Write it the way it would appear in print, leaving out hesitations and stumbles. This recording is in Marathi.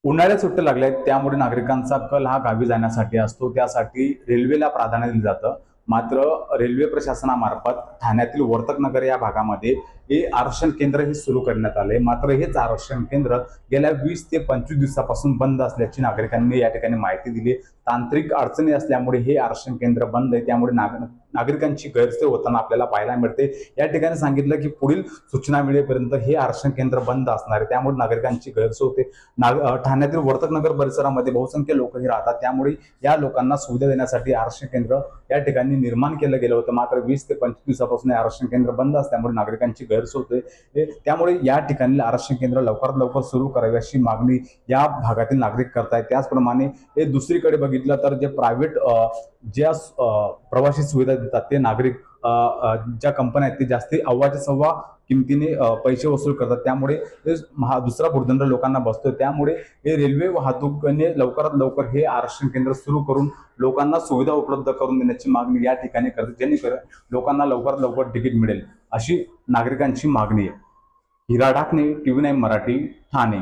उन्हाळ्यात सुट्ट्या लागल्या आहेत त्यामुळे नागरिकांचा कल हा गावी जाण्यासाठी असतो, त्यासाठी रेल्वेला प्राधान्य दिलं जातं. मात्र रेल्वे प्रशासनामार्फत ठाण्यातील वर्तकनगर या भागामध्ये हे आरक्षण केंद्र हे सुरू करण्यात आले. मात्र हेच आरक्षण केंद्र गेल्या 20 ते 25 दिवसापासून बंद असल्याची नागरिकांनी या ठिकाणी माहिती दिली. तांत्रिक अडचणी असल्यामुळे हे आरक्षण केंद्र बंद आहे, त्यामुळे नागरिकांची गैरसोय होताना आपल्याला पाहायला मिळते. या ठिकाणी सांगितलं की पुढील सूचना मिळेपर्यंत हे आरक्षण केंद्र बंद असणार आहे, त्यामुळे नागरिकांची गैरसोय होते. ठाण्यातील वर्तकनगर परिसरामध्ये बहुसंख्य लोक हे राहतात, त्यामुळे या लोकांना सुविधा देण्यासाठी आरक्षण केंद्र या ठिकाणी निर्माण केलं गेलं होतं. मात्र 20 ते 25 दिवसापासून हे आरक्षण केंद्र बंद असल्यामुळे नागरिकांची गैरसोय होते. त्यामुळे या ठिकाणी आरक्षण केंद्र लवकरात लवकर सुरू करावे अशी मागणी या भागातील नागरिक करतायत. त्याचप्रमाणे हे दुसरीकडे बघितलं तर जे प्रायव्हेट ज्या प्रवासी सुविधा देतात ते नागरिक ज्या कंपन्या आहेत ते जास्ती अव्वाच्या सव्वा किमतीने पैसे वसूल करतात, त्यामुळे दुसरा भुर्दंड लोकांना बसतोय. त्यामुळे हे रेल्वे वाहतूकने लवकरात लवकर हे आरक्षण केंद्र सुरू करून लोकांना सुविधा उपलब्ध करून देण्याची मागणी या ठिकाणी करते, जेणेकरून लोकांना लवकरात लवकर तिकीट मिळेल अशी नागरिकांची मागणी आहे. हिरा ढाकणे, TV9 मराठी, ठाणे.